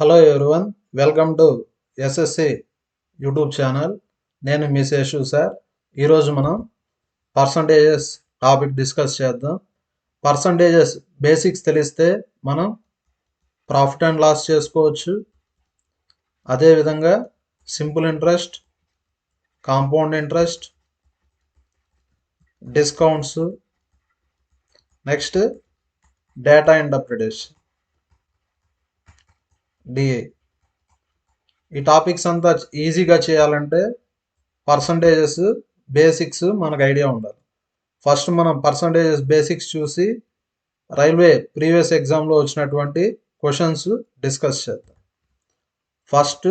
Hello everyone, welcome to SSC YouTube channel. నేను మీ Seshu sir. ఈరోజు మనం పర్సంటేజెస్ టాపిక్ డిస్కస్ చేద్దాం. పర్సంటేజెస్ బేసిక్స్ తెలిస్తే మనం ప్రాఫిట్ అండ్ లాస్ చేసుకోవచ్చు. అదేవిధంగా simple interest, compound interest, discounts, next data interpretation, DA. ఈ టాపిక్స్ అంతా ఈజీగా చేయాలంటే పర్సంటేజెస్ బేసిక్స్ మనకు ఐడియా ఉండాలి. ఫస్ట్ మనం పర్సంటేజెస్ బేసిక్స్ చూసి రైల్వే ప్రీవియస్ ఎగ్జామ్లో వచ్చినటువంటి క్వశ్చన్స్ డిస్కస్ చేద్దాం. ఫస్ట్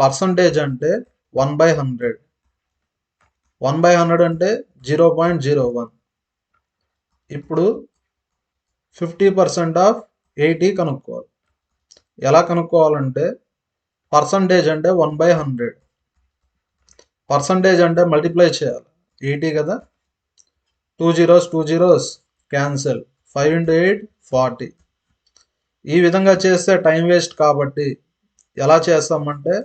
పర్సంటేజ్ అంటే 1/100. 1/100 అంటే 0.01. ఇప్పుడు 50% ఆఫ్ 80 కనుక్కోవాలి. ఎలా కనుక్కోవాలంటే పర్సంటేజ్ అంటే 1/100, పర్సంటేజ్ అంటే మల్టిప్లై చేయాలి. 80 కదా, 2 zeros క్యాన్సిల్, 5 into 8 40. ఈ విధంగా చేస్తే టైం వేస్ట్ కాబట్టి ఎలా చేస్తామంటే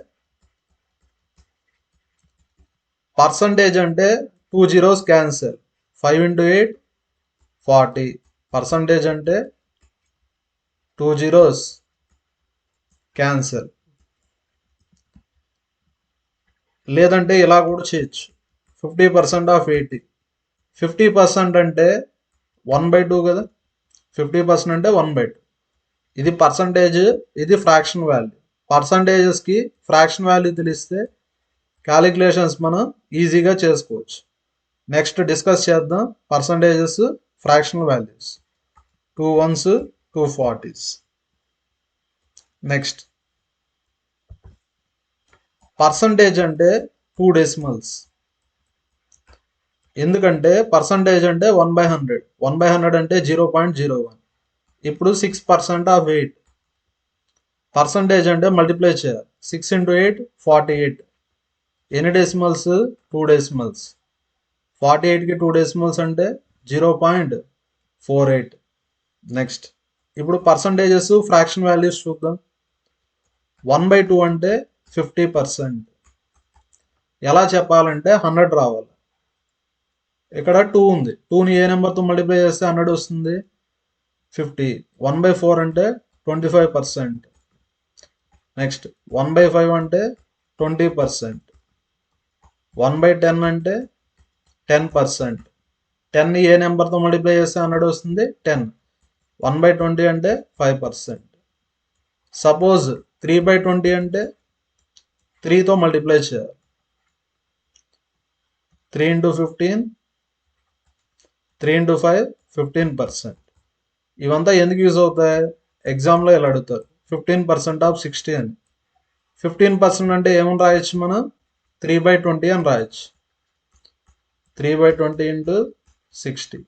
పర్సంటేజ్ అంటే 2 zeros క్యాన్సిల్, 5 into 8 40. పర్సంటేజ్ అంటే 2 zeros క్యాన్సిల్. లేదంటే ఇలా కూడా చేయొచ్చు, 50% ఆఫ్ 80. 50% అంటే 1/2 కదా, 50% అంటే 1/2. ఇది పర్సంటేజ్, ఇది ఫ్రాక్షన్ వాల్యూ. పర్సంటేజెస్కి ఫ్రాక్షన్ వాల్యూ తెలిస్తే క్యాలిక్యులేషన్స్ మనం ఈజీగా చేసుకోవచ్చు. నెక్స్ట్ డిస్కస్ చేద్దాం percentages, fractional values. 2 ones, 2 40s. Next percentage అంటే 2 decimals. ఎందుకంటే పర్సంటేజ్ అంటే 1/100. 1/100 అంటే 0.01. ఇప్పుడు 6% ఆఫ్ 8. పర్సంటేజ్ అంటే మల్టిప్లై చేయాలి. 6 into 8 48. ఎన్ని డెసిమల్స్? 2 decimals. 48కి 2 decimals అంటే 0.48. నెక్స్ట్ ఇప్పుడు పర్సంటేజెస్, ఫ్రాక్షన్ వాల్యూస్ చూద్దాం. 1/2 అంటే 50%. ఎలా చెప్పాలంటే 100 రావాలి. ఇక్కడ 2 ఉంది, 2ని ఏ నెంబర్తో మల్టిప్లై చేస్తే 100 వస్తుంది? 50. 1/4 అంటే 25%. నెక్స్ట్ 1/5 అంటే 20%. 1/10 అంటే 10%. 10ని ఏ నెంబర్తో మల్టిప్లై చేస్తే 100 వస్తుంది? 10. 1/20 అంటే 5%. సపోజ్ 3/20 అంటే 3తో మల్టిప్లై చేయాలి. 3 into 15, 3 into 5 15%. ఇవంతా ఎందుకు యూజ్ అవుతాయి? ఎగ్జామ్లో ఇలా అడుగుతారు, 15% ఆఫ్ 60 అని. 15% అంటే ఏమని రాయొచ్చు మనం? 3/20 అని రాయొచ్చు. 3/20 into 60,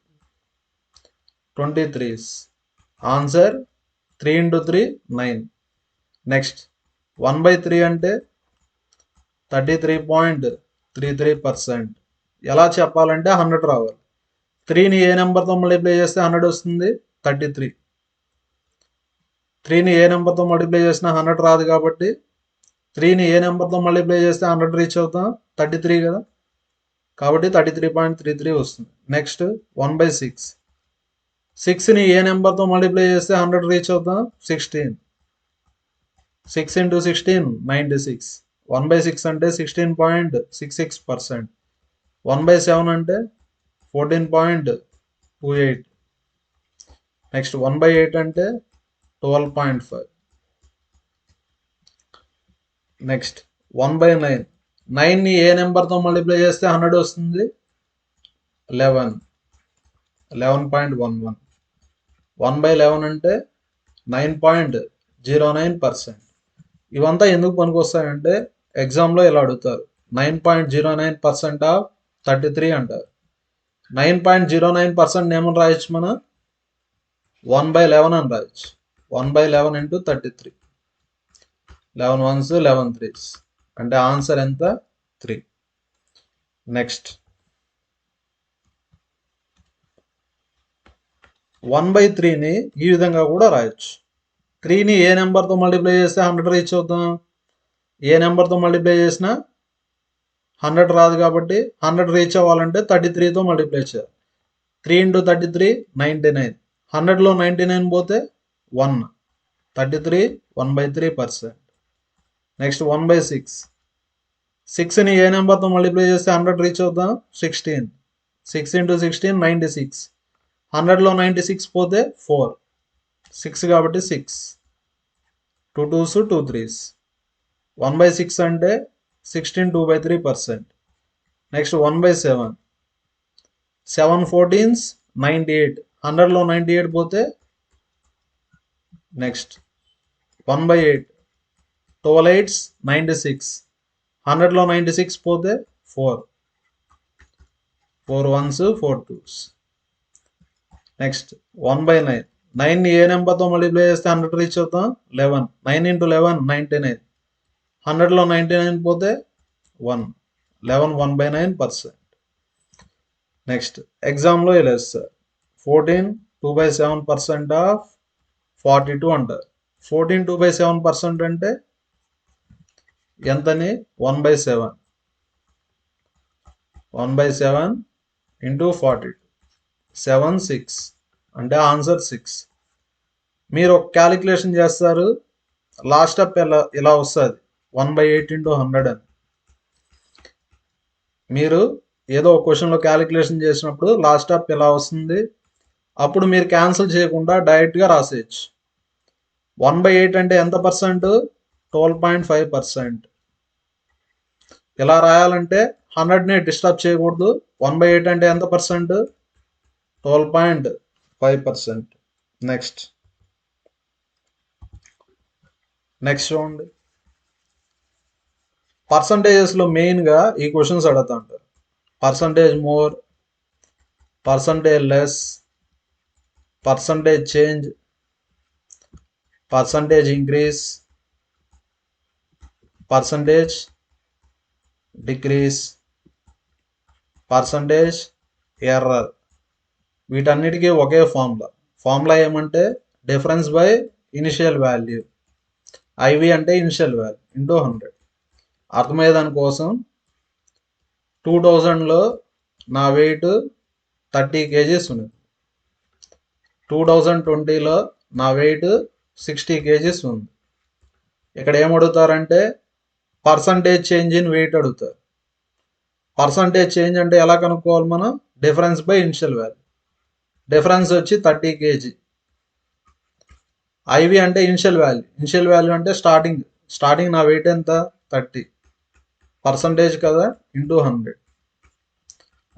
23s. Answer 3 into 3 9. Next 1/3 అంటే 33.33%. ఎలా చెప్పాలంటే 100 రావాలి. 3ని ఏ నెంబర్తో మల్టిప్లై చేస్తే 100 వస్తుంది? 33. 3ని ఏ నెంబర్తో మల్టిప్లై చేసినా 100 రాదు కాబట్టి 3ని ఏ నెంబర్తో మల్టిప్లై చేస్తే 100 రీచ్ అవుతాం? 33 కదా, కాబట్టి 33.33 వస్తుంది. నెక్స్ట్ 1/6. 6ని ఏ నెంబర్తో మల్టిప్లై చేస్తే 100 రీచ్ అవుతాం? 16. 6 into 16 96. 1/6 అంటే 16.66%. 1/7 అంటే 14.28. నెక్స్ట్ 1/8 అంటే 12.5. నెక్స్ట్ 1/9. 9ని ఏ నెంబర్తో మల్టిప్లై చేస్తే 100 వస్తుంది? 11. 11.11. 1/11 అంటే 9.09%. ఇవంతా ఎందుకు పనికొస్తాయంటే ఎగ్జామ్లో ఇలా అడుగుతారు, 9.09% ఆఫ్ 33 అంటారు. 9.09% ఏమని రాయొచ్చు మనం? 1/11 అని రాయొచ్చు. 1/11 into 33. 11 ones, 11 threes. అంటే ఆన్సర్ ఎంత? 3. నెక్స్ట్ 1/3ని ఈ విధంగా కూడా రాయొచ్చు. 3ని ఏ నెంబర్తో మల్టిప్లై చేస్తే 100 రీచ్ అవుతాం? ఏ నెంబర్తో మల్టిప్లై చేసినా 100 రాదు కాబట్టి 100 రీచ్ అవ్వాలంటే 33తో మల్టిప్లై చేయాలి. 3 × 33 99. 100లో 99 పోతే 1. 33 1/3%. నెక్స్ట్ 1/6. 6ని ఏ నెంబర్తో మల్టిప్లై చేస్తే 100 రీచ్ అవుతాం? 16. 6 × 16 96. 100లో 96 పోతే 4. 6 కాబట్టి 6. 2 2s 2 3s. 1/6 అంటే 16 2/3%. నెక్స్ట్ 1/7. 7 14s 98. 100లో 98 పోతే నెక్స్ట్ 1/8. 12 8s 96. 100లో 96 పోతే 4. 4 1s 4 2s. నెక్స్ట్ 1/9. 9ని ఏ నెంబర్తో మల్టిప్లై చేస్తే 100 రీచ్ అవుతాం? 11. 9 × 11 99. 100లో 99 పోతే 1. 11 1/9%. నెక్స్ట్ ఎగ్జామ్లో ఇలా ఇస్తారు. 14 2/7% ఆఫ్ 42 అంటారు. 14 2/7% అంటే ఎంతని? 1/7. 1/7 × 42. 7 6 అంటే ఆన్సర్ 6. మీరు ఒక క్యాలిక్యులేషన్ చేస్తారు, లాస్ట్ స్టెప్ ఇలా వస్తుంది 1/8 × 100 అని. మీరు ఏదో ఒక క్వశ్చన్లో క్యాలిక్యులేషన్ చేసినప్పుడు లాస్ట్ స్టెప్ ఇలా వస్తుంది, అప్పుడు మీరు క్యాన్సిల్ చేయకుండా డైరెక్ట్గా రాసేయచ్చు. 1/8 అంటే ఎంత పర్సెంట్? 12.5%. ఇలా రాయాలంటే 100ని డిస్టర్బ్ చేయకూడదు. 1/8 అంటే ఎంత పర్సెంట్? 12.5%. నెక్స్ట్ చూడండి, పర్సంటేజెస్లో మెయిన్గా ఈ క్వశ్చన్స్ అడుగుతా ఉంటారు. Percentage more, percentage less, percentage change, percentage increase, percentage decrease, percentage error. వీటన్నిటికీ ఒకే ఫార్ములా ఏమంటే difference by initial value. IV అంటే ఇనిషియల్ వాల్యూ ఇంటూ 100. అర్థమయ్యే దానికోసం 2000లో నా వెయిట్ 30 kgs ఉంది. 2020లో నా వెయిట్ 60 kgs ఉంది. ఇక్కడ ఏమడుగుతారంటే పర్సంటేజ్ చేంజ్ ఇన్ వెయిట్ అడుగుతారు. పర్సంటేజ్ చేంజ్ అంటే ఎలా కనుక్కోవాలి మనం? Difference by initial value. Difference వచ్చి 30 kg. ఐవి అంటే ఇనిషియల్ వాల్యూ అంటే స్టార్టింగ్ నా వెయిట్ ఎంత? 30. పర్సంటేజ్ కదా ఇంటూ 100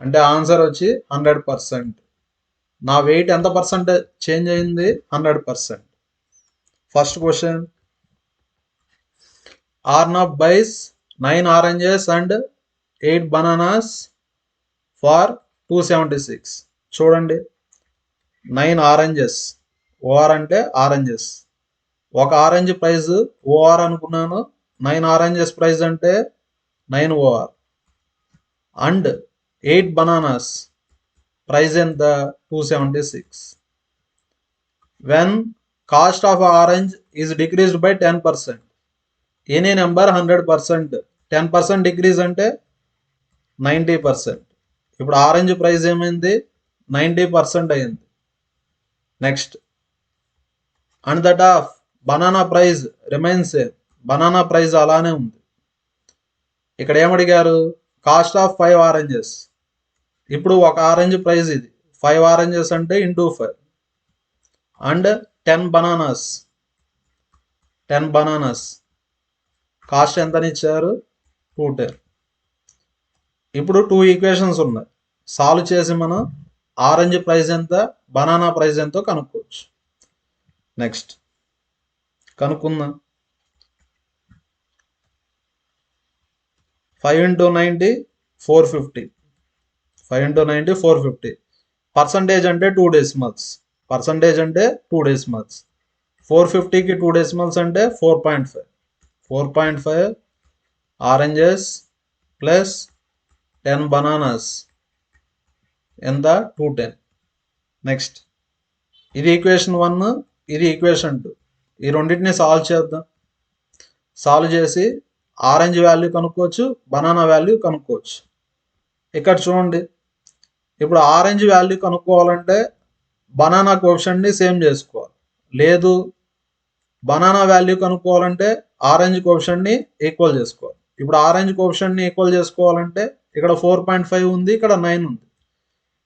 అంటే ఆన్సర్ వచ్చి 100%. నా వెయిట్ ఎంత పర్సెంటేజ్ చేంజ్ అయింది? 100%. First question, Arnab buys 9 oranges and 8 bananas for 276. చూడండి, 9 ఆరెంజెస్, ఓఆర్ అంటే ఆరెంజెస్. ఒక ఆరెంజ్ ప్రైస్ ఓఆర్ అనుకున్నాను, 9 ఆరెంజెస్ ప్రైస్ అంటే 9 ఓఆర్. అండ్ 8 బనానాస్ ప్రైస్ ఎంత? 276. When cost of orange is decreased by 10%. Any number 100%. 10% decrease అంటే 90%. ఇప్పుడు orange price ఏమైంది? 90% అయింది. Next, and that of banana price remains same. Banana price అలానే ఉంది. ఇక్కడ ఏమడిగారు? Cost of 5 oranges. ఇప్పుడు ఒక ఆరెంజ్ ప్రైస్ ఇది 5 ఆరెంజెస్ అంటే ఇంటూ 5. అండ్ 10 బనానాస్ కాస్ట్ ఎంతని ఇచ్చారు? 210. ఇప్పుడు 2 ఈక్వేషన్స్ ఉన్నాయి. సాల్వ్ చేసి మనం ఆరెంజ్ ప్రైస్ ఎంత, బనానా ప్రైస్ ఎంతో కనుక్కోవచ్చు. నెక్స్ట్ కనుక్కుందాం. 5 × 90 450. 5 × 90 450. పర్సంటేజ్ అంటే 2 డెసిమల్స్. 450కి 2 డెసిమల్స్ అంటే 4.5. 4.5 ఆరెంజెస్ ప్లస్ 10 బనానాస్ ఎంత? 210. నెక్స్ట్, ఇది ఈక్వేషన్ 1, ఇది ఈక్వేషన్ 2. ఈ రెండింటిని సాల్వ్ చేద్దాం. సాల్వ్ చేసి ఆరెంజ్ వాల్యూ కనుక్కోవచ్చు, బనానా వాల్యూ కనుక్కోవచ్చు. ఇక్కడ చూడండి, ఇప్పుడు ఆరెంజ్ వాల్యూ కనుక్కోవాలంటే బనానా కోఎఫిషియంట్ని సేమ్ చేసుకోవాలి. లేదు బనానా వాల్యూ కనుక్కోవాలంటే ఆరెంజ్ కోఎఫిషియంట్ని ఈక్వల్ చేసుకోవాలి. ఇప్పుడు ఆరెంజ్ కోఎఫిషియంట్ని ఈక్వల్ చేసుకోవాలంటే ఇక్కడ 4.5 ఉంది, ఇక్కడ 9 ఉంది.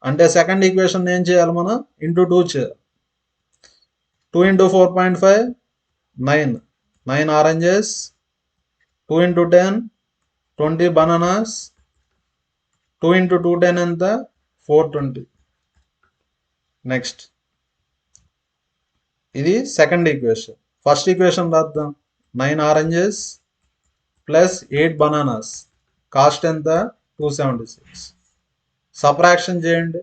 అంటే సెకండ్ ఈక్వేషన్ ఏం చేయాలి మనం? ఇంటూ 2 చేయాలి. 2 into 4.5 9. 9 oranges. 2 into 10 20 bananas. 2 into 2 10 ఎంత? 420. నెక్స్ట్ ఇది సెకండ్ ఈక్వేషన్. ఫస్ట్ ఈక్వేషన్ రాద్దాం. 9 oranges ప్లస్ 8 bananas. కాస్ట్ ఎంత? 276. సబ్ట్రాక్షన్ చేయండి.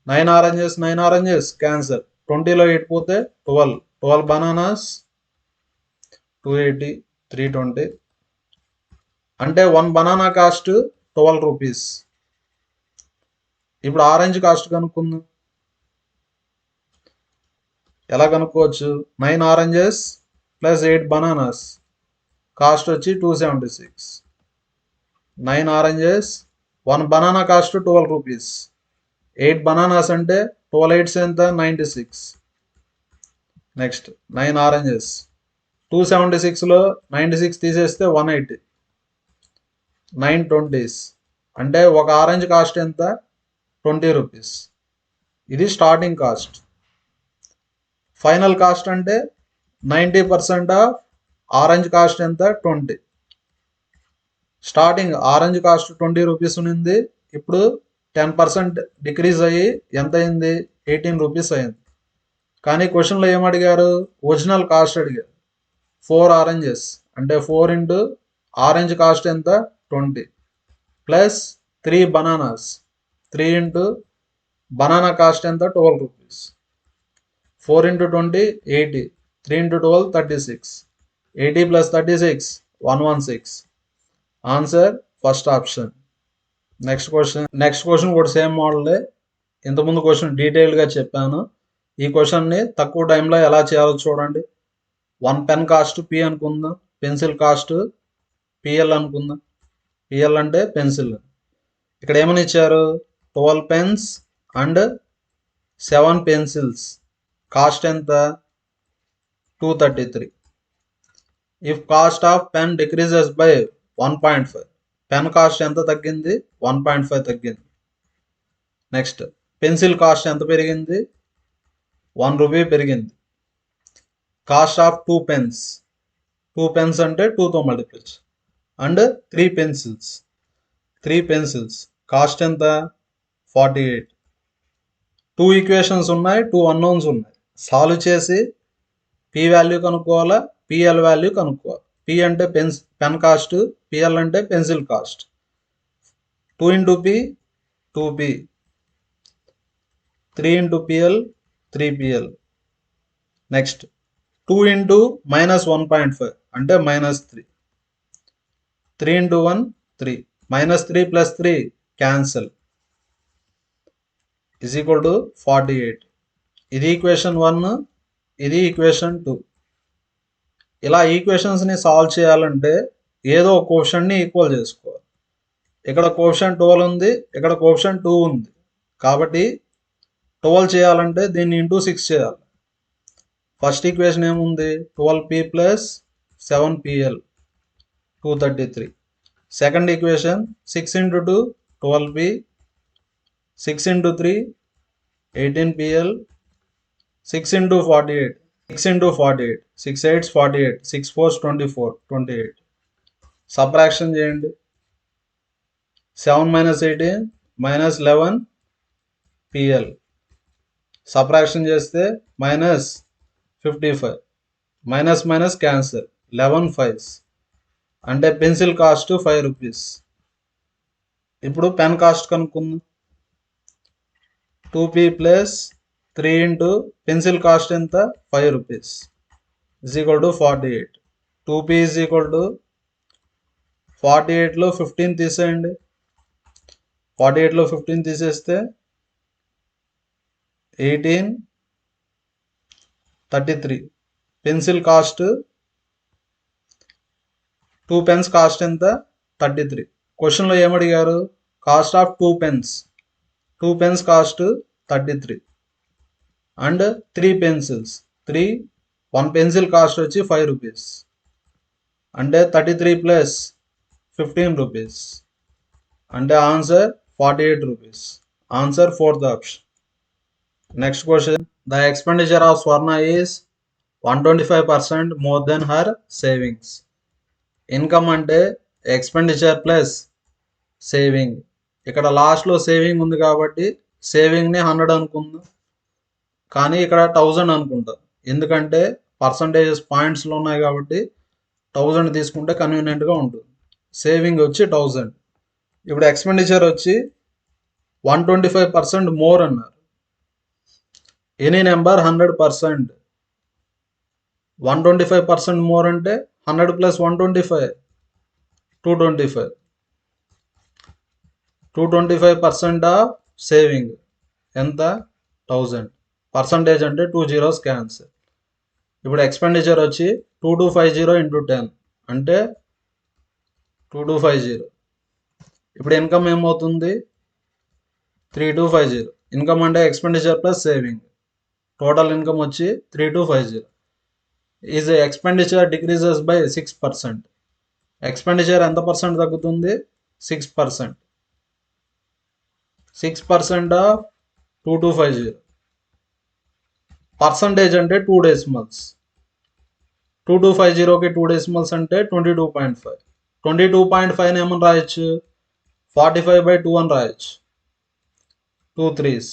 9 oranges క్యాన్సల్. 20లో 8 పోతే 12 bananas 280 320. అంటే 1 బనానా కాస్ట్ 12 రూపీస్. ఇప్పుడు ఆరెంజ్ కాస్ట్ కనుక్కుందాం. ఎలా కనుక్కోవచ్చు? 9 oranges ప్లస్ 8 bananas కాస్ట్ వచ్చి 276. 9 oranges 1 banana cost 12 rupees. 8 bananas అంటే 12 8s ఎంత? 96. నెక్స్ట్ 9 oranges 276లో 96 తీసేస్తే 180. 9 20s అంటే ఒక ఆరెంజ్ కాస్ట్ ఎంత? 20 రూపీస్. ఇది స్టార్టింగ్ కాస్ట్. ఫైనల్ కాస్ట్ అంటే 90% ఆఫ్ ఆరెంజ్ కాస్ట్ ఎంత? 20. స్టార్టింగ్ ఆరెంజ్ కాస్ట్ 20 రూపీస్ ఉంది. ఇప్పుడు 10% డిక్రీజ్ అయ్యి ఎంత అయింది? 18 రూపీస్ అయింది. కానీ క్వశ్చన్లో ఏమడిగారు? ఒరిజినల్ కాస్ట్ అడిగారు. 4 ఆరెంజెస్ అంటే 4 ఇంటూ ఆరెంజ్ కాస్ట్ ఎంత? 20 plus 3 bananas 3 into banana cost ఎంత? 12 rupees. 4 into 20 80. 3 into 12 36. 80 plus 36 116. Answer first option. Next question కూడా సేమ్ మోడలే. ఇంతకుముందు క్వశ్చన్ డీటెయిల్గా చెప్పాను. ఈ క్వశ్చన్ని తక్కువ టైంలో ఎలా చేయాలో చూడండి. 1 పెన్ కాస్ట్ పి అనుకుందాం. పెన్సిల్ కాస్ట్ పిఎల్ అనుకుందాం. పిఎల్ అంటే పెన్సిల్. ఇక్కడ ఏమని ఇచ్చారు? 12 పెన్స్ అండ్ 7 పెన్సిల్స్. కాస్ట్ ఎంత? 233. If cost of pen decreases by 1.5. Pen cost ఎంత తగ్గింది? 1.5 తగ్గింది. నెక్స్ట్ పెన్సిల్ కాస్ట్ ఎంత పెరిగింది? 1 రూపీ పెరిగింది. Cost of 2 pens. 2 పెన్స్ అంటే 2తో multiply and 3 pencils. 3 pencils cost ఎంత? 48. 2 ఈక్వేషన్స్ ఉన్నాయి, 2 అన్నోన్స్ ఉన్నాయి. సాల్వ్ చేసి పి వాల్యూ కనుక్కోవాలా, పిఎల్ వాల్యూ కనుక్కోవాలి. పి అంటే పెన్ కాస్ట్, పిఎల్ అంటే pencil cost. 2 into P two P, 3 into PL three PL. Next 2 into -1.5 అంటే -3. 3 into 1 3. -3 plus 3 cancel is equal to 48. ఇది ఈక్వేషన్ 1, ఇది ఈక్వేషన్ 2. ఇలా ఈక్వేషన్స్ని సాల్వ్ చేయాలంటే ఏదో ఒక కోఎఫిషియంట్ని ఈక్వల్ చేసుకోవాలి. ఇక్కడ కోఎఫిషియంట్ 12 ఉంది, ఇక్కడ కోఎఫిషియంట్ 2 ఉంది. కాబట్టి 12 చేయాలంటే దీన్ని ఇంటూ 6 చేయాలి. ఫస్ట్ ఈక్వేషన్ ఏముంది? 12p plus 7pl 233. Second equation 6 into 2 12p, 6 into 3 18pl, 6 into 48 6 into 48 6 8s 48, 6 4s 24 28. Subtraction చేయండి. 7 minus 18 minus 11 pl. సబ్ట్రాక్షన్ చేస్తే -55. Minus minus cancel. 11 5s అంటే పెన్సిల్ కాస్ట్ 5 రూపీస్. ఇప్పుడు పెన్ కాస్ట్ కనుక్కుందాం. 2p plus 3 into pencil cost ఎంత? 5 rupees is equal to 48. 2p is equal to 48లో 15 తీసేయండి. 48లో 15 తీసేస్తే 18 33. Pencil cost 2 pens cost ఎంత 33. క్వశ్చన్లో ఏమడిగారు cost of 2 pens 2 pens cost 33 and 3 pencils 1 pencil cost వచ్చి 5 రూపీస్ అంటే 33 ప్లస్ 15 రూపీస్ అంటే answer 48 rupees. Answer 4th option. Next question the expenditure of Swarna is 125% more than her savings. Income అంటే expenditure plus saving. ఇక్కడ లాస్ట్లో saving ఉంది కాబట్టి సేవింగ్ని 100 అనుకుందాం, కానీ ఇక్కడ 1000 అనుకుంటాం. ఎందుకంటే పర్సంటేజెస్ పాయింట్స్లో ఉన్నాయి కాబట్టి 1000 తీసుకుంటే కన్వీనియంట్గా ఉంటుంది. సేవింగ్ వచ్చి 1000. ఇప్పుడు ఎక్స్పెండిచర్ వచ్చి 125% మోర్ అన్నారు. Any number 100%. 125% మోర్ అంటే 100 ప్లస్ 125 225. 225% ఆఫ్ సేవింగ్ ఎంత 1000. పర్సంటేజ్ అంటే 2 zeros క్యాన్సల్. ఇప్పుడు ఎక్స్పెండిచర్ వచ్చి 2250 ఇంటూ 10 అంటే 2250. ఇప్పుడు ఇన్కమ్ ఏమవుతుంది 3250. ఇన్కమ్ అంటే expenditure plus saving. Total income వచ్చి 3250. Is expenditure decreases by 6%. Expenditure ఎంత పర్సెంట్ తగ్గుతుంది 6%. 6% ఆఫ్ 2250. పర్సంటేజ్ అంటే 2 decimals. 2250కి 2 decimals అంటే 22.5. 22.5 ఏమని రాయొచ్చు 45/2 అని రాయొచ్చు. 2 3s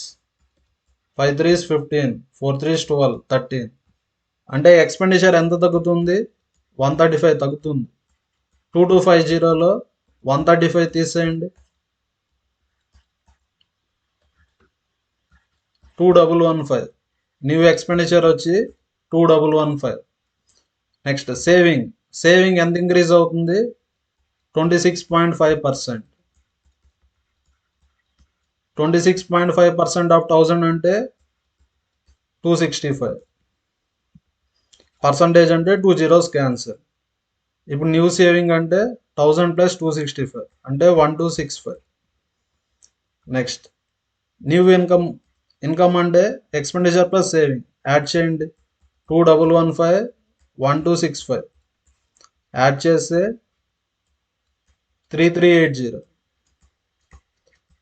5 3s 15 4 3s 12 13 అంటే ఎక్స్పెండిచర్ ఎంత తగ్గుతుంది 135 తగ్గుతుంది. 2250లో 135 తీసేయండి 2115. న్యూ ఎక్స్పెండిచర్ వచ్చి 2115. నెక్స్ట్ సేవింగ్ ఎంత ఇంక్రీజ్ అవుతుంది 26.5%. 26.5% ఆఫ్ 1000 అంటే 265. పర్సంటేజ్ అంటే 2 zeros క్యాన్సల్. ఇప్పుడు న్యూ సేవింగ్ అంటే 1000 ప్లస్ 265 అంటే 1265. నెక్స్ట్ న్యూ ఇన్కమ్ అంటే ఎక్స్పెండిచర్ ప్లస్ సేవింగ్ యాడ్ చేయండి 2115 1265 యాడ్ చేస్తే 3380.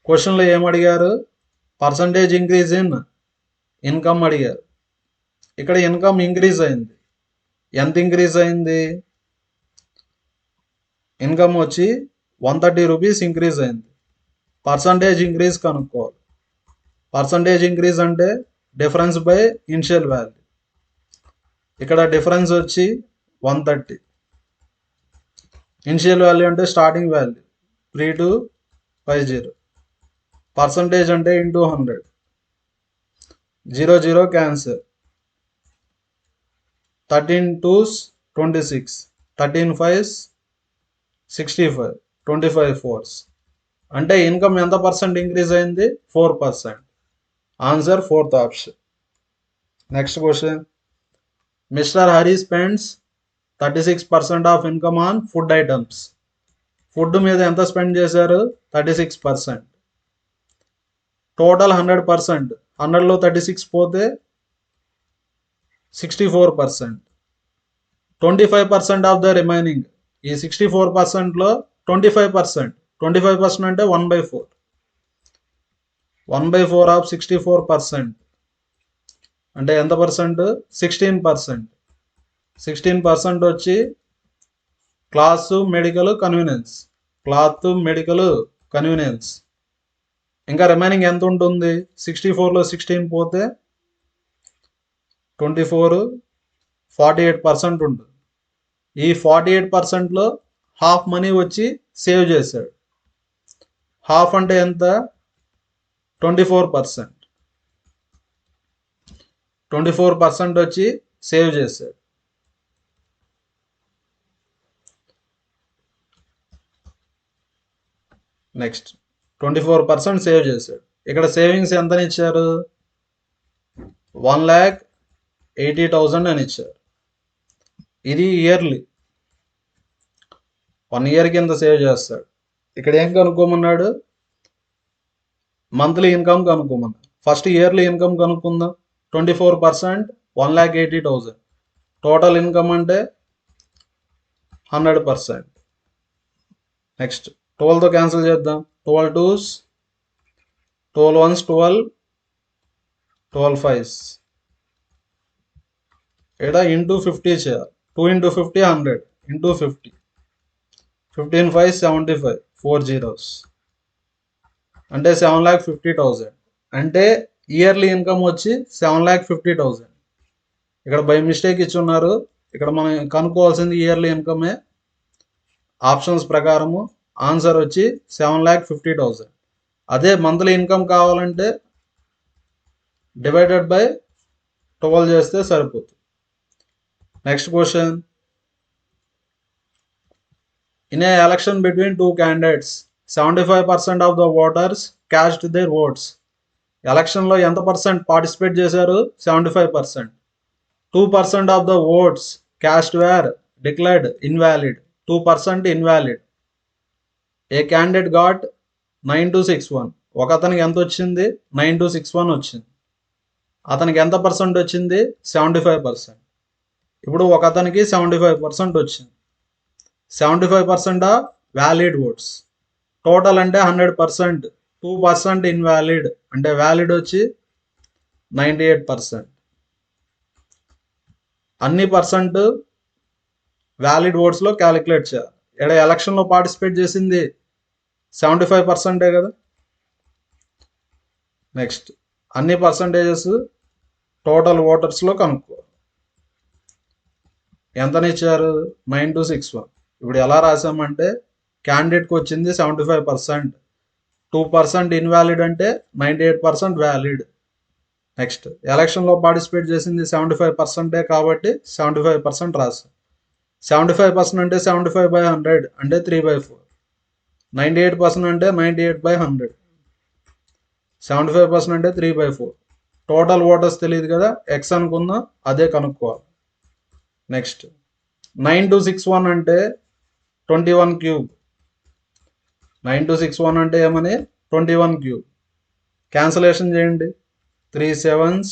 క్వశ్చన్లో ఏమడిగారు పర్సంటేజ్ ఇంక్రీజ్ ఇన్ ఇన్కమ్ అడిగారు. ఇక్కడ ఇన్కమ్ ఇంక్రీజ్ అయింది. ఎంత ఇంక్రీజ్ అయింది ఇన్కమ్ వచ్చి 130 రూపీస్ ఇంక్రీజ్ అయింది. పర్సంటేజ్ ఇంక్రీజ్ కనుక్కోవాలి. పర్సంటేజ్ ఇంక్రీజ్ అంటే డిఫరెన్స్ బై ఇనిషియల్ వాల్యూ. ఇక్కడ డిఫరెన్స్ వచ్చి 130. ఇనిషియల్ వాల్యూ అంటే స్టార్టింగ్ వాల్యూ 3250. పర్సంటేజ్ అంటే into 100. 0 0 cancel. 13 2s 26 13 5s 65 25 4s అంటే ఇన్కమ్ ఎంత పర్సెంట్ ఇంక్రీజ్ అయింది 4%. Answer 4th option. Next question mister Hari spends 36% of income on food items. Food మీద ఎంత spend చేశారు 36%. టోటల్ 100%. 100లో 36 పోతే 64%. 25% ఆఫ్ ద రిమైనింగ్. ఈ 64%లో 25%. 25% అంటే 1/4. 1/4 ఆఫ్ 64% అంటే ఎంత పర్సెంట్ 16%. 16% వచ్చి క్లాత్ మెడికల్ కన్వీనియన్స్. ఇంకా రిమైనింగ్ ఎంత ఉంటుంది 64లో 16 పోతే 24 48% ఉంటుంది. ఈ 48%లో హాఫ్ మనీ వచ్చి సేవ్ చేశాడు. హాఫ్ అంటే ఎంత 24%. 24% వచ్చి సేవ్ చేశాడు. నెక్స్ట్ 24% సేవ్ చేశాడు. ఇక్కడ సేవింగ్స్ ఎంతని ఇచ్చారు 1,80,000 అని ఇచ్చారు. ఇది ఇయర్లీ, 1 ఇయర్ కింద సేవ్ చేస్తాడు. ఇక్కడ ఏం కనుక్కోమన్నాడు, మంత్లీ ఇన్కమ్ కనుక్కోమన్నాడు. ఫస్ట్ ఇయర్లీ ఇన్కమ్ కనుక్కుందాం. 24%, 1,80,000. టోటల్ ఇన్కమ్ అంటే 100%. నెక్స్ట్ 12తో క్యాన్సిల్ చేద్దాం. 12 2s, 12 1s 12, 12 5s. ఇక్కడ ఇంటూ 50 చేయాలి. 2 into 50 100 into 50, 15 5 75, 4 zeros అంటే 7,50,000. అంటే ఇయర్లీ ఇన్కమ్ వచ్చి 7,50,000. ఇక్కడ బై మిస్టేక్ ఇచ్చున్నారు. ఇక్కడ మనం కనుక్కోవాల్సింది ఇయర్లీ ఇన్కమే. ఆప్షన్స్ ప్రకారము ఆన్సర్ వచ్చి 7,50,000. అదే మంత్లీ ఇన్కమ్ కావాలంటే డివైడెడ్ బై 12 చేస్తే సరిపోతుంది. Next question. In a election between two candidates, 75% of the voters cast their votes. ఎలక్షన్లో ఎంత పర్సెంట్ పార్టిసిపేట్ చేశారు? 75%. 2% of the votes cast were declared invalid. 2% invalid. A candidate got 9261. ఒక అతనికి ఎంత వచ్చింది? 9261 వచ్చింది. అతనికి ఎంత పర్సెంట్ వచ్చింది? 75%. ఇప్పుడు ఒక అతనికి 75% వచ్చింది. 75% ఆఫ్ వ్యాలిడ్ ఓట్స్. టోటల్ అంటే 100%. 2% ఇన్వాలిడ్ అంటే వ్యాలిడ్ వచ్చి 98%. అన్ని పర్సెంట్ వ్యాలిడ్ ఓట్స్లో క్యాలిక్యులేట్ చేయాలి. ఇక్కడ ఎలక్షన్లో పార్టిసిపేట్ చేసింది 75%ఏ కదా. నెక్స్ట్ అన్ని పర్సంటేజెస్ టోటల్ ఓటర్స్లో కనుక్కోవాలి. ఎంతనిచ్చారు? 9261. ఇప్పుడు ఎలా రాసామంటే క్యాండిడేట్కి వచ్చింది 75%, 2% ఇన్వాలిడ్ అంటే 98% వ్యాలిడ్. నెక్స్ట్ ఎలక్షన్లో పార్టిసిపేట్ చేసింది 75%ఏ కాబట్టి 75% రాసాం. 75% అంటే 75/100 అంటే 3/4. 98% అంటే 98/100. 75% అంటే 3/4. టోటల్ ఓటర్స్ తెలియదు కదా, ఎక్స్ అనుకుందాం, అదే కనుక్కోవాలి. నెక్స్ట్ 9261 అంటే 21 క్యూబ్. 9261 అంటే ఏమని? 21 క్యూబ్. క్యాన్సలేషన్ చేయండి. 3 7s,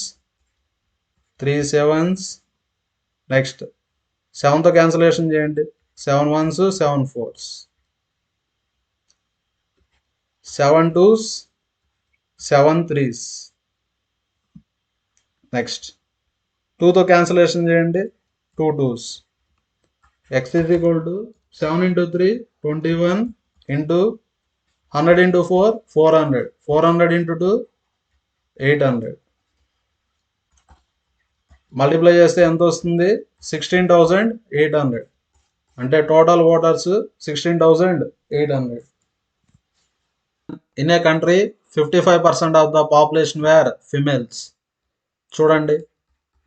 3 7s. నెక్స్ట్ 7తో క్యాన్సలేషన్ చేయండి. 7 1s, 7 4s, 7 2s, 7 3s. Next 2తో క్యాన్సలేషన్ చేయండి. 2 2s. x is equal to 7 into 3, 21 into 100 into 4, 400. 400 into 2, 800. Multiply చేస్తే ఎంత వస్తుంది? 16,800. అంటే total voters 16,800. In a country 55% of the population were females. చూడండి,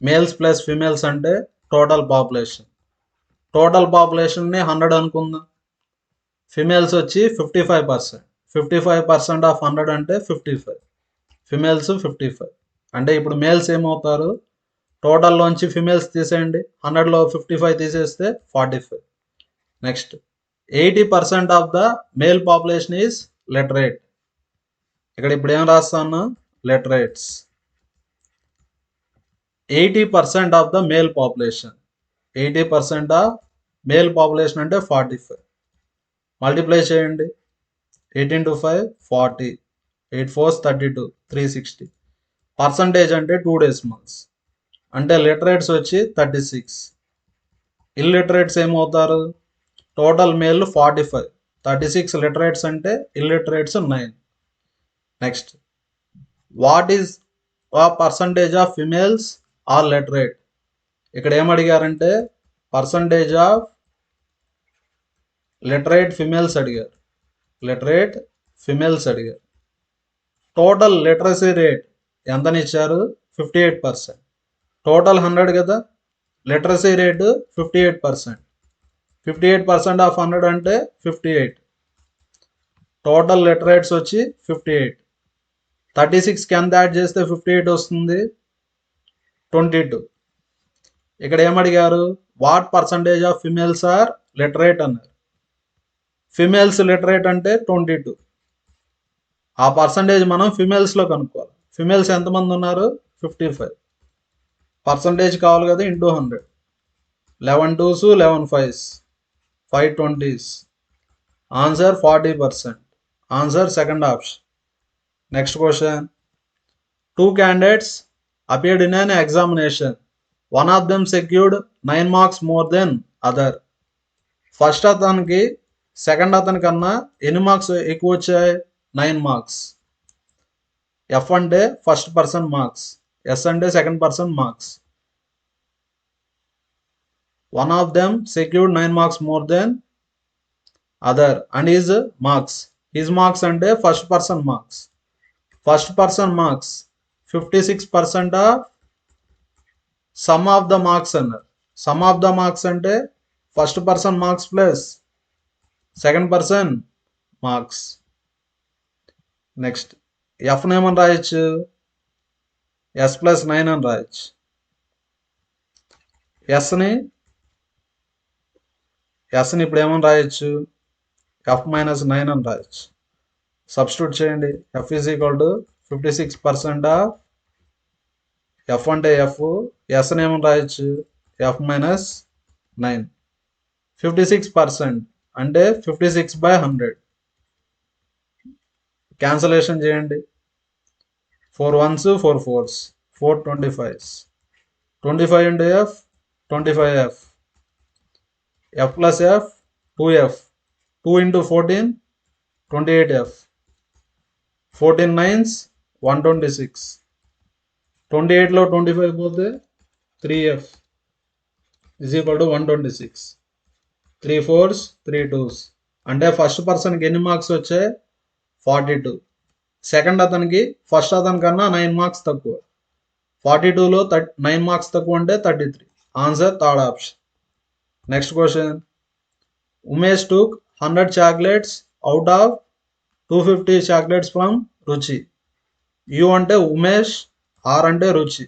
males plus females అంటే total population. Total పాపులేషన్ని 100 అనుకుందాం. ఫిమేల్స్ వచ్చి 55%. 55% ఆఫ్ 100 అంటే 55. ఫిమేల్స్ 55. అంటే ఇప్పుడు మేల్స్ ఏమవుతారు? టోటల్లోంచి ఫిమేల్స్ తీసేయండి. 100లో 55 తీసేస్తే 45. Next 80% of the male population is literate. ఇక్కడ ఇప్పుడు ఏం రాస్తాను? Literates. 80% of the male population. 80% of male population అంటే 45. మల్టిప్లై చేయండి. 8 into 5, 40. 8 4s 32, 360. పర్సంటేజ్ అంటే 2 డెసిమల్స్. అంటే లిటరేట్స్ వచ్చి 36. ఇల్లిటరేట్స్ ఏమవుతారు? టోటల్ మేల్ 45, 36 లిటరేట్స్ అంటే illiterates 9. Next what is percentage of females are literate. ఇక్కడ ఏమడిగారంటే పర్సంటేజ్ ఆఫ్ లిటరేట్ ఫిమేల్స్ అడిగారు. లిటరేట్ ఫిమేల్స్ అడిగారు. టోటల్ లిటరసీ రేట్ ఎంతనిచ్చారు? 58%. టోటల్ 100 కదా, లిటరసీ రేటు 58%. 58% ఆఫ్ 100 అంటే 58. టోటల్ లిటరేట్స్ వచ్చి 58. 36 కింద యాడ్ చేస్తే 58 వస్తుంది, 22. ఇక్కడ ఏమడిగారు? What percentage of females are literate అన్నారు. ఫిమేల్స్ లిటరేట్ అంటే 22. ఆ పర్సంటేజ్ మనం ఫిమేల్స్లో కనుక్కోవాలి. ఫిమేల్స్ ఎంతమంది ఉన్నారు? 55. పర్సంటేజ్ కావాలి కదా, into 100. 11 2s 11 5s 5 20s. Answer 40%. Answer second option. Next question. 2 candidates appeared in an examination. One of them secured 9 marks more than other. First అతనికి సెకండ్ అతని కన్నా ఎన్ని మార్క్స్ ఎక్కువ వచ్చాయి? 9 మార్క్స్. ఎఫ్ అంటే ఫస్ట్ పర్సన్ మార్క్స్, ఎస్ అంటే second person marks. One of them secured 9 marks more than other and his marks. His marks అంటే first person marks. First person marks 56% of sum of the marks అన్నారు. Sum of the marks అంటే first person marks plus second person marks. Next ఎఫ్ని ఏమని రాయొచ్చు? S plus 9 అని రాయొచ్చు. ఎస్ని ఇప్పుడు ఏమని రాయొచ్చు? ఎఫ్ మైనస్ 9 అని రాయొచ్చు. సబ్స్టిట్యూట్ చేయండి. F is equal to 56% of F అంటే ఎఫ్, ఎస్ని ఏమని రాయొచ్చు? F minus 9. 56% అంటే 56/100. క్యాన్సలేషన్ చేయండి. 4 1s 4 4s 4 25s. 25 into f 25f. f plus f 2f. 2 into 14 28f. 14 9s 126. 28లో 25 పోతే 3f is equal to 126. 3 4s 3 2s. అంటే ఫస్ట్ పర్సన్కి ఎన్ని మార్క్స్ వచ్చాయి? 42. సెకండ్ అతనికి ఫస్ట్ అతని కన్నా 9 మార్క్స్ తక్కువ. 42లో 9 మార్క్స్ తక్కువ అంటే 33. Answer third option. Next question. Umesh took 100 chocolates out of 250 chocolates from రుచి. యు అంటే ఉమేష్, ఆర్ అంటే రుచి.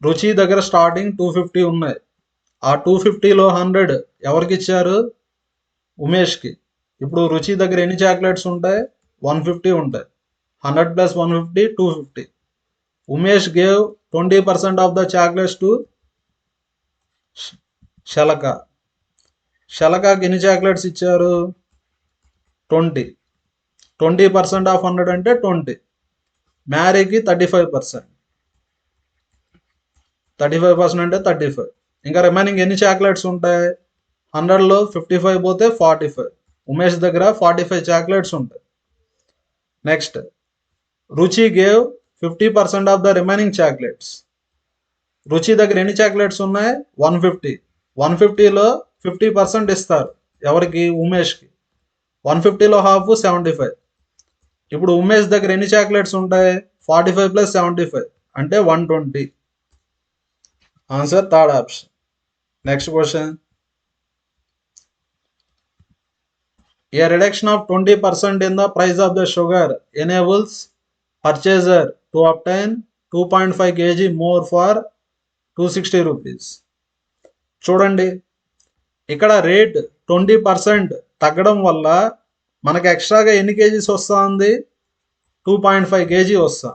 రుచి దగ్గర స్టార్టింగ్ 250 ఉన్నాయి. ఆ 250లో 100 ఎవరికి ఇచ్చారు? ఉమేష్కి. ఇప్పుడు రుచి దగ్గర ఎన్ని చాక్లెట్స్ ఉంటాయి? 150 ఉంటాయి. 100 plus 150 250. Umesh gave 20% of the chocolates to Shalaka. శలకకి ఎన్ని చాక్లెట్స్ ఇచ్చారు? 20. 20% ఆఫ్ 100 అంటే 20. మ్యారీకి 35%. 35% అంటే 35. ఇంకా రిమైనింగ్ ఎన్ని చాక్లెట్స్ ఉంటాయి? 100లో 55 పోతే 45. ఉమేష్ దగ్గర 45 చాక్లెట్స్ ఉంటాయి. నెక్స్ట్, రుచి gave 50% of the remaining chocolates. రుచి దగ్గర ఎన్ని చాక్లెట్స్ ఉన్నాయి? 150. 150లో 50% ఇస్తారు. ఎవరికి? ఉమేష్కి. 150లో హాఫ్ 75. ఇప్పుడు ఉమేష్ దగ్గర ఎన్ని చాక్లెట్స్ ఉంటాయి? 45 plus 75 అంటే 120. Answer third option. Next question. A reduction of 20% in the price of the sugar enables purchaser to obtain 2.5 kg more for 260 rupees. చూడండి, ఇక్కడ రేట్ 20% తగ్గడం వల్ల మనకు ఎక్స్ట్రాగా ఎన్ని కేజీస్ వస్తూ ఉంది? 2.5 kg వస్తా.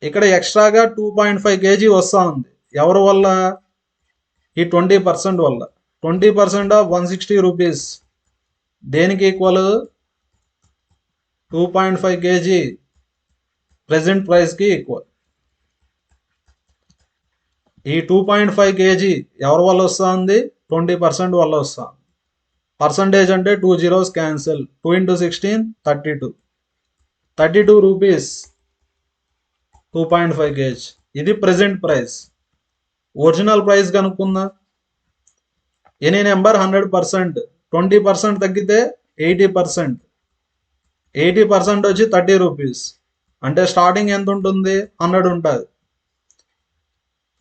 ఇక్కడ ఎక్స్ట్రాగా 2.5 kg వస్తూ ఉంది. ఎవరి వల్ల? ఈ 20% వల్ల. 20% ఆఫ్ 160 రూపీస్ దేనికి ఈక్వల్? 2.5 kg ప్రెజెంట్ ప్రైస్కి ఈక్వల్. ఈ 2.5 kg ఎవరి వల్ల వస్తుంది? 20% వల్ల వస్తుంది. పర్సంటేజ్ అంటే 2 zeros cancel. 2 into 16 32. 32 rupees 2.5 kg. ఇది ప్రెజెంట్ ప్రైస్. ఒరిజినల్ ప్రైస్ కనుక్కుందా? Any number 100%. 20% తగ్గితే 80%. 80% వచ్చి 30 రూపీస్. అంటే స్టార్టింగ్ ఎంత ఉంటుంది? 100 ఉంటుంది.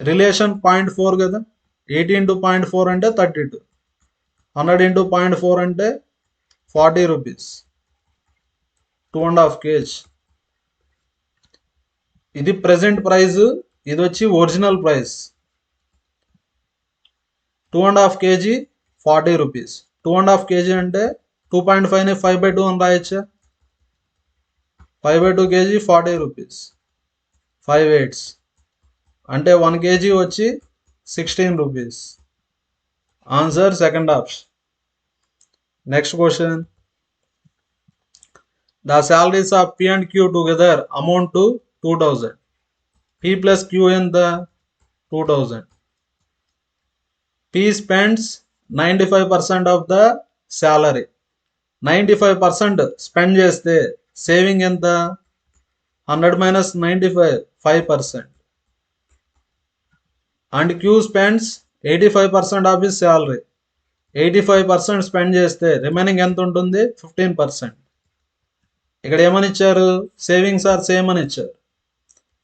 రిలేషన్ 0.4 కదా. 80 into 0.4 అంటే 32. 100 into 0.4 అంటే 40 రూపీస్. 2.5 kg. ఇది ప్రెజెంట్ ప్రైస్. ఇది వచ్చి original price. 2.5 kg 40 rupees. 2.5 kg అంటే 2.5ని 5/2 అని రాయొచ్చా? 5/2 kg 40 రూపీస్, 5 8s అంటే 1 kg వచ్చి 16 rupees. Answer second option. Next question. The salaries of P and Q together amount to 2000. P plus Q in the 2000. P spends 95% of the salary. 95% spend చేస్తే saving ఎంత? 100 minus 95 5%. And Q spends 85% of his salary. 85% spend చేస్తే remaining ఎంత ఉంటుంది? 15%. ఇక్కడ ఏమని ఇచ్చారు? Savings are same అని ఇచ్చారు.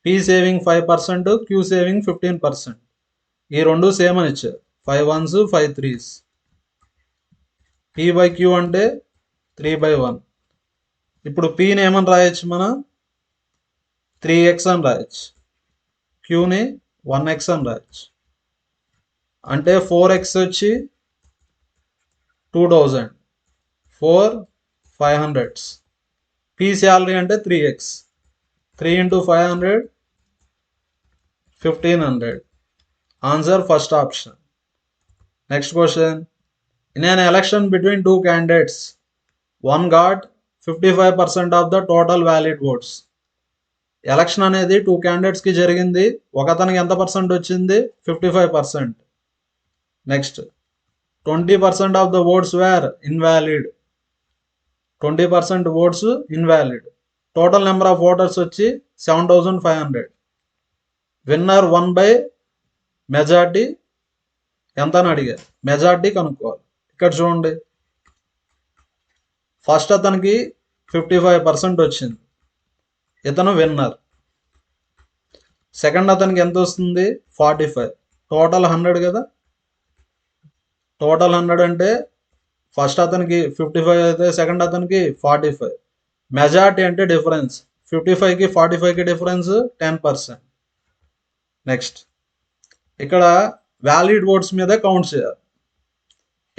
P saving 5%, Q saving 15%. ఈ రెండు సేమ్ అని ఇచ్చారు. 5 1s 5 3s. P by Q అంటే 3/1. ఇప్పుడు Pని ఏమని రాయొచ్చు మనం? 3x అని రాయొచ్చు. Qని 1x అని రాయొచ్చు. అంటే 4x వచ్చి 2000, 4 500s. P శాలరీ అంటే 3x, 3 into 500 1500. Answer first option. Next question. In an election between two candidates, one got 55% of the total valid votes. Election అనేది 2 క్యాండిడేట్స్కి జరిగింది. ఒకతనికి ఎంత పర్సెంట్ వచ్చింది? 55%. Next 20% of the votes were invalid. 20% votes invalid. Total number of voters వచ్చి 7500. Winner 1 by majority ఎంత అని అడిగారు. మెజార్టీ కనుక్కోవాలి. ఇక్కడ చూడండి, ఫస్ట్ అతనికి 55% వచ్చింది, ఇతను విన్నర్. సెకండ్ అతనికి ఎంత వస్తుంది? 45. టోటల్ 100 కదా. టోటల్ 100 అంటే ఫస్ట్ అతనికి 55 అయితే సెకండ్ అతనికి 45. మెజార్టీ అంటే డిఫరెన్స్. 55కి 45కి డిఫరెన్స్ 10%. నెక్స్ట్ ఇక్కడ వ్యాలిడ్ ఓట్స్ మీద కౌంట్ చేయాలి.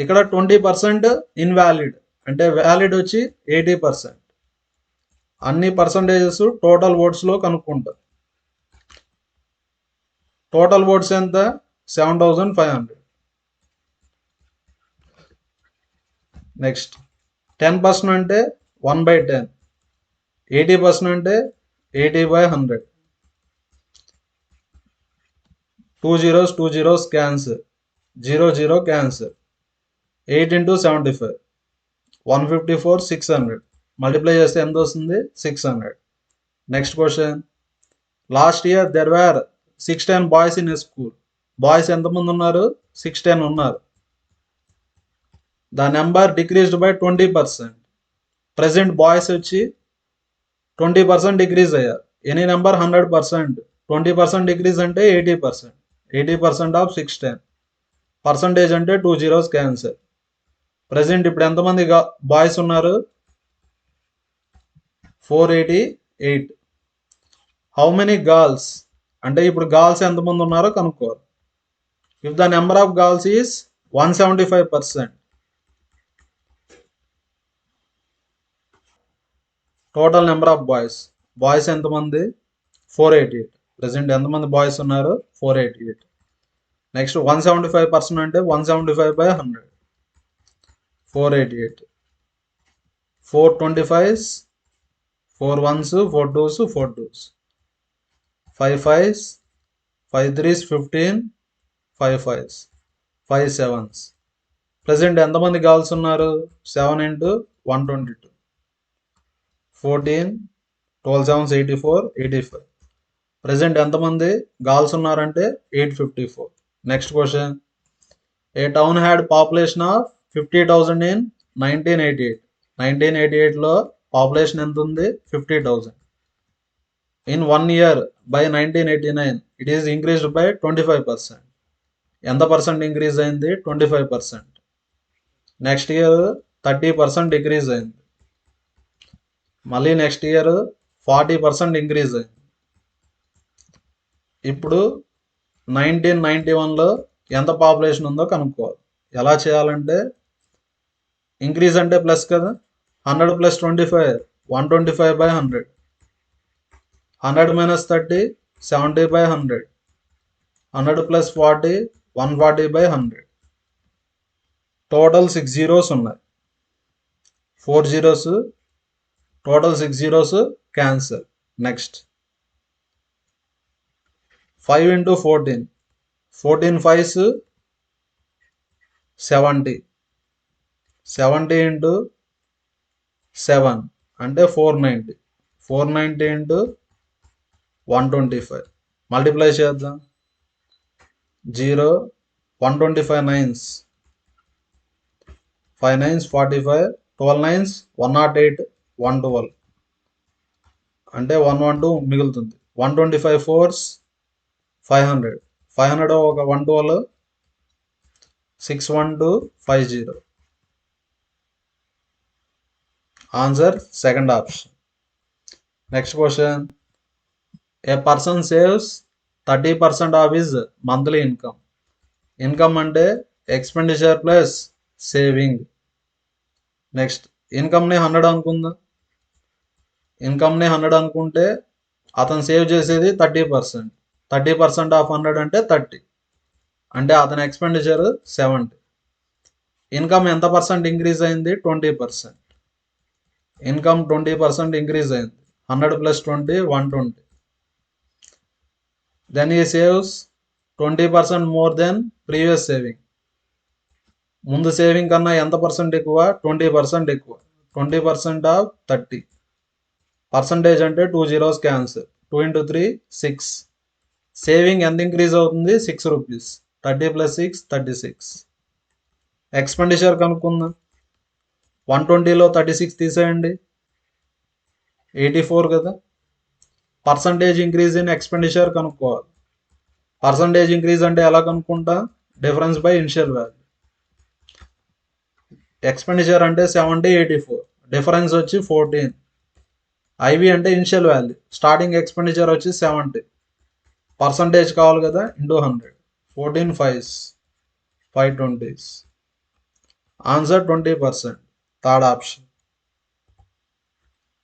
ఇక్కడ 20% ఇన్వాలిడ్ అంటే వ్యాలిడ్ వచ్చి 80%. అన్ని పర్సంటేజెస్ టోటల్ ఓట్స్లో కనుక్కుంటారు. టోటల్ ఓట్స్ ఎంత? 7500. నెక్స్ట్ 10% అంటే 1/10. 80% అంటే 80/100. 2 zeros 2 zeros cancel, 0 0 cancel. 8 into 75 154 600. Multiply చేస్తే ఎంత వస్తుంది? 600. Next question. Last year there were 610 boys in a school. Boys ఎంతమంది ఉన్నారు? 610 ఉన్నారు. The number decreased by 20%. Present boys వచ్చి 20% డిక్రీజ్ అయ్యారు. Any number 100%. 20% డిక్రీజ్ అంటే 80%. 80% ఆఫ్ 610. పర్సంటేజ్ అంటే 2 zeros క్యాన్సర్. ప్రెసెంట్ ఇప్పుడు ఎంతమంది బాయ్స్ ఉన్నారు? 488. హౌ మెనీ గర్ల్స్ అంటే ఇప్పుడు గర్ల్స్ ఎంతమంది ఉన్నారో కనుక్కోవాలి. If the number of girls is 175%. Total number of boys ఎంతమంది? 488. ప్రెసెంట్ ఎంతమంది బాయ్స్ ఉన్నారు? 488. నెక్స్ట్ 175% అంటే 175/100. 488. 4 25s, 4 1s, 4 2s, 4 2s, 5 5s, 5 3s 15, 5 5s, 5 7s. Present ఎంతమంది గర్ల్స్ ఉన్నారు? 7 into 122. 14, 12 7s 84, 85. ప్రెసెంట్ ఎంతమంది గర్ల్స్ ఉన్నారంటే 854. Next question. A town had population of 50,000 in 1988. 1988లో పాపులేషన్ ఎంత ఉంది? 50,000. In 1 year by 1989 it is increased by 25%. ఎంత పర్సెంట్ ఇంక్రీజ్ అయింది? 25%. నెక్స్ట్ ఇయర్ 30% డిక్రీజ్ అయింది. మళ్ళీ నెక్స్ట్ ఇయర్ 40% ఇంక్రీజ్ అయింది. ఇప్పుడు 1991లో ఎంత పాపులేషన్ ఉందో కనుక్కోవాలి. ఎలా చేయాలంటే ఇంక్రీజ్ అంటే ప్లస్ కదా, 100 + 25 125/100, 100 - 30 70/100, 100 + 40 140/100. టోటల్ 6 zeros ఉన్నాయి, 4 zeros, total 6 zeros cancel. Next 5 × 14, 14 5s 70, 70 × 7 అంటే 490, 490 × 125. మల్టిప్లై చేద్దాం. 0 125 9s, 5 9s 45, 12 9s 108, 112 అంటే 112 మిగులుతుంది. 125 4s 500, 500 ఒక 112 61250. Answer second option. Next question. A person saves 30% of his monthly income. Income అంటే ఎక్స్పెండిచర్ ప్లస్ సేవింగ్. నెక్స్ట్ ఇన్కమ్ని 100 అనుకుందాం. ఇన్కమ్ని 100 అనుకుంటే అతను సేవ్ చేసేది 30%. 30% ఆఫ్ 100 అంటే 30, అంటే అతని ఎక్స్పెండిచర్ 70. ఇన్కమ్ ఎంత పర్సెంట్ ఇంక్రీజ్ అయింది? 20%. ఇన్కమ్ 20% ఇంక్రీజ్ అయింది. 100 + 20 120. Then he saves 20% more than previous saving. ముందు సేవింగ్ కన్నా ఎంత పర్సెంట్ ఎక్కువ? 20% ఎక్కువ. 20% ఆఫ్ 30. పర్సంటేజ్ అంటే 2 zeros క్యాన్సల్. 2 × 3 6. సేవింగ్ ఎంత ఇంక్రీజ్ అవుతుంది? 6 rupees. 30 + 6 36. ఎక్స్పెండిచర్ కనుక్కుందాం. 120లో 36 తీసేయండి, 84 కదా. పర్సంటేజ్ ఇంక్రీజ్ ఇన్ ఎక్స్పెండిచర్ కనుక్కోవాలి. పర్సంటేజ్ ఇంక్రీజ్ అంటే ఎలా కనుక్కుంటా? Difference by initial value. Expenditure అంటే 70 84, డిఫరెన్స్ వచ్చి 14. ఐవి అంటే ఇనిషియల్ వాల్యూ, స్టార్టింగ్ ఎక్స్పెండిచర్ వచ్చి 70, పర్సంటేజ్ కావాలి కదా, into 100. 14 5s 520s. Answer 20%. Third option.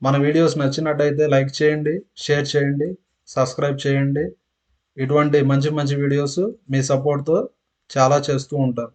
మన వీడియోస్ నచ్చినట్టయితే లైక్ చేయండి, షేర్ చేయండి, సబ్స్క్రైబ్ చేయండి. ఇటువంటి మంచి మంచి వీడియోస్ మీ సపోర్ట్తో చాలా చేస్తూ ఉంటాను.